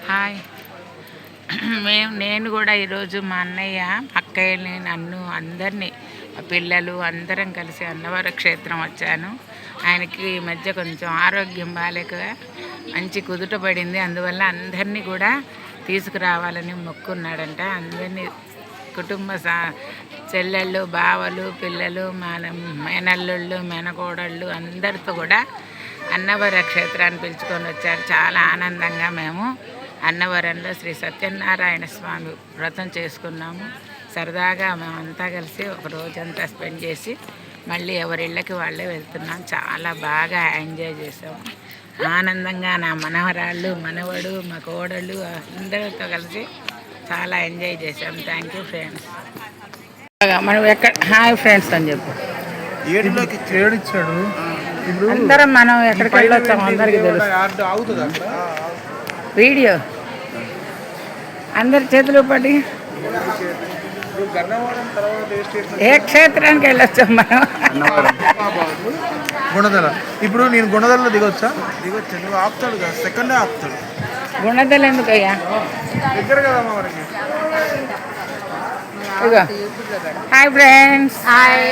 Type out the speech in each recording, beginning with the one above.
Hi. నేను కూడా ఈరోజు మా అన్నయ్య, అక్కయ్యని, నన్ను అందరినీ, మా పిల్లలు అందరం కలిసి అన్నవరం క్షేత్రం వచ్చాను. ఆయనకి ఈ మధ్య కొంచెం ఆరోగ్యం బాలేక మంచి కుదుట పడింది. అందువల్ల అందరినీ కూడా తీసుకురావాలని మొక్కున్నాడంట. అందరినీ కుటుంబ చెల్లెళ్ళు, బావలు, పిల్లలు, మేనల్లుళ్ళు, మేనకోడళ్ళు అందరితో కూడా అన్నవర క్షేత్రాన్ని పిలుచుకొని వచ్చారు. చాలా ఆనందంగా మేము అన్నవరంలో శ్రీ సత్యనారాయణ స్వామి వ్రతం చేసుకున్నాము. సరదాగా మేమంతా కలిసి ఒక రోజంతా స్పెండ్ చేసి మళ్ళీ ఎవరిళ్ళకి వాళ్ళే వెళ్తున్నాం. చాలా బాగా ఎంజాయ్ చేసాము. ఆనందంగా నా మనవరాళ్ళు, మనవడు, మా కోడళ్ళు అందరితో కలిసి చాలా ఎంజాయ్ చేసాం. Thank you friends. మనం ఎక్కడ హాయ్ ఫ్రెండ్స్ అని చెప్పు. ఏడిచ్చాడు. అందరం మనం ఎక్కడికి వెళ్ళొచ్చాము అందరికీ తెలుసు. వీడియో అందరి చేతులు పడి ఏ క్షేత్రానికి వెళ్ళొచ్చాం మనం? గుణదల. ఇప్పుడు నేను గుణదలలో దిగొచ్చా? దిగొచ్చా. నువ్వు ఆపుతాడు కదా, సెకండే ఆపుతాడు. గుణదల ఎందుకయ్యా? దగ్గర కదా మనకి. Hi friends. హాయ్.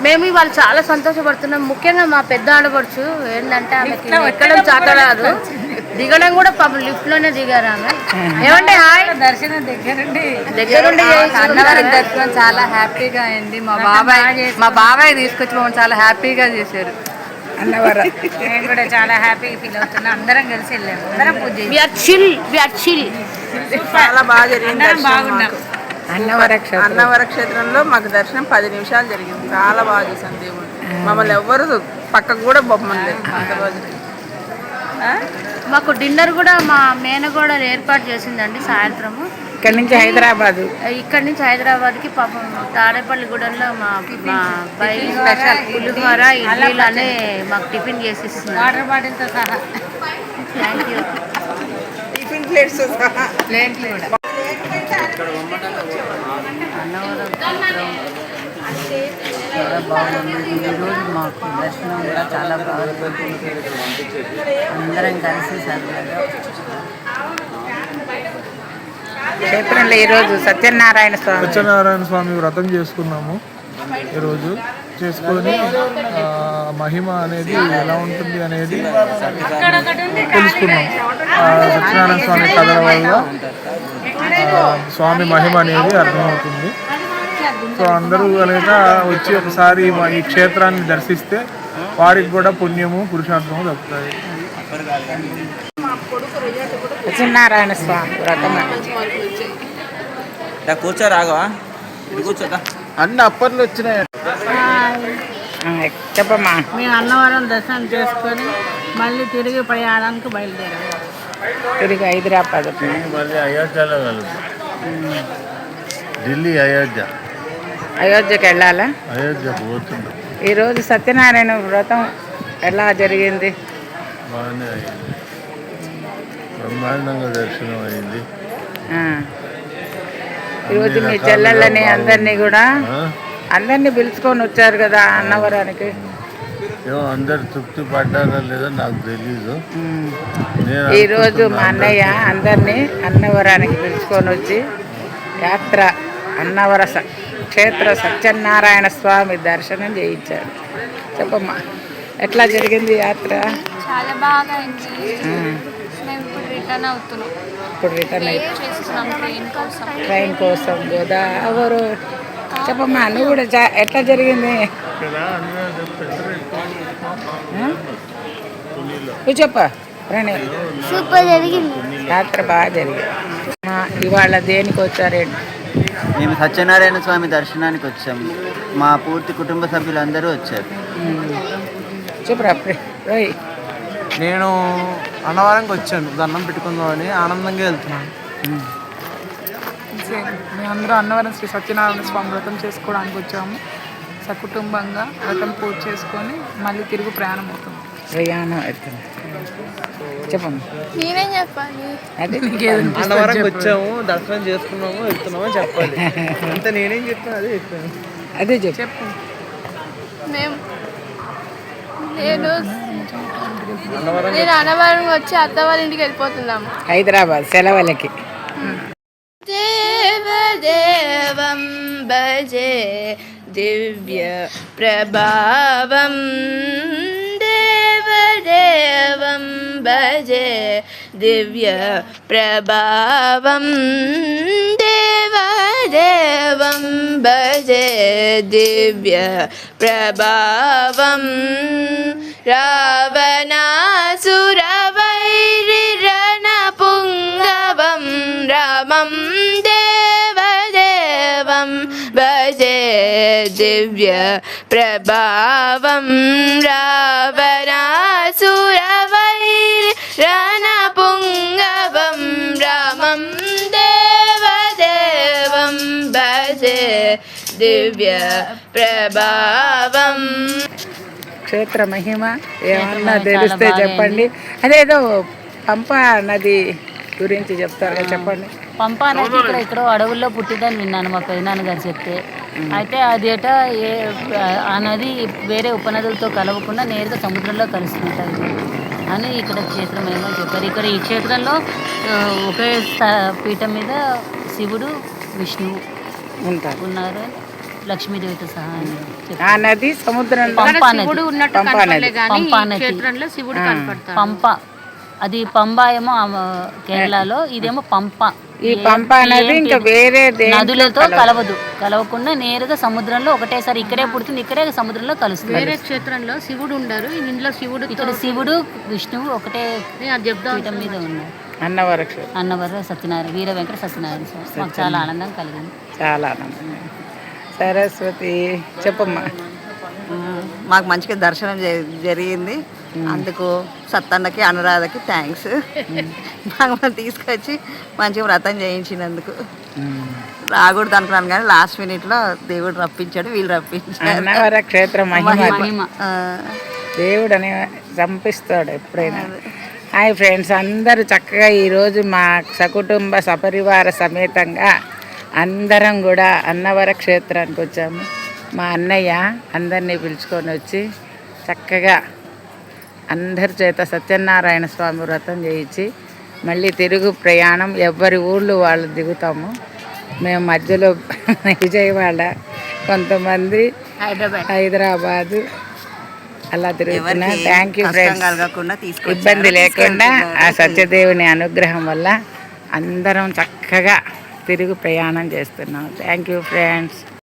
మేము ఇవాళ చాలా సంతోషపడుతున్నాం. ముఖ్యంగా మా పెద్ద ఆడపడుచు ఏంటంటే ఆమెకి ఎక్కడం చాతరాదు, దిగడం కూడా పాపం లిఫ్ట్ లోనే దిగారు ఆమె. ఏమంటే హాయ్. దర్శనం దగ్గరుండి అన్నవరం దర్శనం చాలా హ్యాపీగా అయింది. మా బాబాయ్ తీసుకొచ్చి మమ్మల్ని చాలా హ్యాపీగా చేశారు. అన్నవరం నేను కూడా చాలా హ్యాపీగా ఫీల్ అవుతున్నా. అందరం కలిసి వెళ్ళాము, అందరం పూజ చాలా బాగా జరిగింది. బాగున్నాం. అన్నవర క్షేత్రంలో మాకు దర్శనం 10 నిమిషాలు జరిగింది. చాలా బాగా చూసాను దేవుడు. మమ్మల్ని ఎవ్వరు పక్కకు కూడా బొమ్మలేదు. మాకు డిన్నర్ కూడా మా మేనగోడలు ఏర్పాటు చేసిందండి సాయంత్రము. ఇక్కడ నుంచి హైదరాబాద్కి పాపం తాడేపల్లిగూడెంలో మా అబ్బాయి స్పెషల్ పులిహోర, ఇడ్లీలు అనే మాకు టిఫిన్ చేసి ఇస్తున్నారు. వాటర్ బాటిల్తో సహా. Thank you. టిఫిన్ ప్లేట్స్ ప్లేట్లు కూడా. అన్నవరం చాలా బాగుంది. ఈరోజు మాకు దర్శనం కూడా చాలా బాగుంది. అందరం కలిసి సరదాగా క్షేత్రంలో ఈరోజు సత్యనారాయణ స్వామి వ్రతం చేసుకున్నాము. ఈరోజు చేసుకొని మహిమ అనేది ఎలా ఉంటుంది అనేది తెలుసుకున్నాం. సత్యనారాయణ స్వామి కథల వల్ల స్వామి మహిమ అనేది అర్థమవుతుంది. సో అందరూ కనుక వచ్చి ఒకసారి ఈ క్షేత్రాన్ని దర్శిస్తే వారికి కూడా పుణ్యము, పురుషార్థము దక్కుతాయి. సత్యనారాయణ స్వామి వ్రతం కూర్చో రాఘవా, కూర్చోదా. అన్ని అప్పర్లు వచ్చినాయి. చెప్పమ్మా. మేము అన్నవరం దర్శనం చేసుకొని మళ్ళీ తిరిగి ప్రయాణానికి బయలుదేరాము. తిరిగి హైదరాబాద్ మళ్ళీ అయోధ్యలో కలుగుతాం. ఢిల్లీ అయోధ్యకి వెళ్ళాలా? అయోధ్యకు పోతున్నాం. ఈరోజు సత్యనారాయణ వ్రతం ఎలా జరిగింది? బాగానే అయింది, బ్రహ్మాండంగా దర్శనం అయింది. ఈరోజు మీ చెల్లెళ్ళని అందరినీ పిలుచుకొని వచ్చారు కదా అన్నవరానికి. ఏమో అందరు తృప్తి పడ్డారా లేదో నాకు తెలీదు. ఈరోజు మా అన్నయ్య అందరినీ అన్నవరానికి పిలుచుకొని వచ్చి యాత్ర అన్నవర క్షేత్ర సత్యనారాయణ స్వామి దర్శనం చేయించారు. చెప్పమ్మా, ఎట్లా జరిగింది యాత్ర? చాలా బాగా అయింది. మేము ఇప్పుడు రిటర్న్ అవుతున్నాం. ట్రైన్ కోసం గోదావరి. చెప్పమ్మా, నువ్వు కూడా ఎట్లా జరిగింది నువ్వు చెప్ప. సూపర్ జరిగింది. యాత్ర బాగా జరిగింది. ఇవాళ దేనికి వచ్చారేంటి? మేము సత్యనారాయణ స్వామి దర్శనానికి వచ్చాము. మా పూర్తి కుటుంబ సభ్యులందరూ వచ్చారు. చెప్పురా. నేను అన్నవరంకి వచ్చాను దండం పెట్టుకుందామని. ఆనందంగా వెళ్తున్నాను. మేమందరూ అన్నవరం శ్రీ సత్యనారాయణ స్వామి వ్రతం చేసుకోవడానికి వచ్చాము. సకుటుంబంగా వ్రతం పూజ చేసుకొని మళ్ళీ తిరుగు ప్రయాణం అవుతుంది. చెప్పండి. నేనేం చెప్పాలి? అన్నవరం వచ్చాము, దర్శనం చేసుకున్నాము, వెళ్తున్నాము అని చెప్పాలి. అంతే. నేనేం చెప్తాను అదే చెప్పు. మేము నేను అన్నవరం వచ్చి అత్త వాళ్ళ ఇంటికి వెళ్ళిపోతున్నాము. హైదరాబాద్ సెలవులకి. దేవదేవం భజే దివ్య ప్రభావం దేవదేవం భజే దివ్య ప్రభావం దేవదేవం భజే దివ్య ప్రభావం రావణాసురవైరిరణ పుంగవం రామం దేవదేవం భజే దివ్య ప్రభావం రావణాసురవైరిరణ పుంగవం రామం దేవదేవం భజే దివ్య ప్రభావం. క్షేత్ర మహిమ ఏమన్నా తెలిస్తే చెప్పండి. అదేదో పంపా నది గురించి చెప్తారా చెప్పండి. పంపా నది ఇక్కడ ఎక్కడో అడవుల్లో పుట్టిందని విన్నాను మా పెదనాన్న గారు చెప్తే. అయితే అది ఆ నది వేరే ఉపనదులతో కలవకుండా నేరుగా సముద్రంలో కలుస్తుంటాయి అని ఇక్కడ క్షేత్రమేమో చెప్పారు. ఇక్కడ ఈ క్షేత్రంలో ఒకే పీఠం మీద శివుడు విష్ణువు ఉన్నారు, లక్ష్మీదేవితో సహా అని ఆ నది సముద్రంలో పంపా నది. పంప అది పంబా ఏమో కేరళలో, ఇదేమో పంప. ఈ పంపా నది ఇంకా వేరే నదులతో కలవకుండా నేరుగా సముద్రంలో ఒకటేసారి ఇక్కడే పుడుతుంది, ఇక్కడే సముద్రంలో కలుస్తుంది. వేరే క్షేత్రంలో శివుడు ఉండరు, ఇందులో శివుడు ఇక్కడ శివుడు విష్ణువు ఒకటే పీఠం మీద ఉన్నారు. అన్నవరం సత్యనారాయణ వీర వెంకట సత్యనారాయణ స్వామి. మాకు చాలా ఆనందం కలిగింది. చాలా ఆనందం. సరస్వతి చెప్పమ్మా. మాకు మంచిగా దర్శనం జరిగింది. అందుకు సత్తన్నకి అనురాధకి థ్యాంక్స్. మాకు తీసుకొచ్చి మంచిగా వ్రతం చేయించినందుకు. రాకూడదు అనుకున్నాను కానీ లాస్ట్ మినిట్లో దేవుడు రప్పించాడు, వీళ్ళు రప్పించారు. అన్నవర క్షేత్ర మహిమ. దేవుడు అని చంపిస్తాడు ఎప్పుడైనా. హాయ్ ఫ్రెండ్స్, అందరూ చక్కగా ఈరోజు మా సకుటుంబ సపరివార సమేతంగా అందరం కూడా అన్నవర క్షేత్రానికి వచ్చాము. మా అన్నయ్య అందరినీ పిలుచుకొని వచ్చి చక్కగా అందరి చేత సత్యనారాయణ స్వామి వ్రతం చేయించి మళ్ళీ తిరుగు ప్రయాణం ఎవరి ఊళ్ళు వాళ్ళు దిగుతాము. మేము మధ్యలో విజయవాడ, కొంతమంది హైదరాబాదు అలా తిరుగుతున్నా. Thank you friends. ఇబ్బంది లేకుండా ఆ సత్యదేవుని అనుగ్రహం వల్ల అందరం చక్కగా తిరుగు ప్రయాణం చేస్తున్నాం. Thank you friends.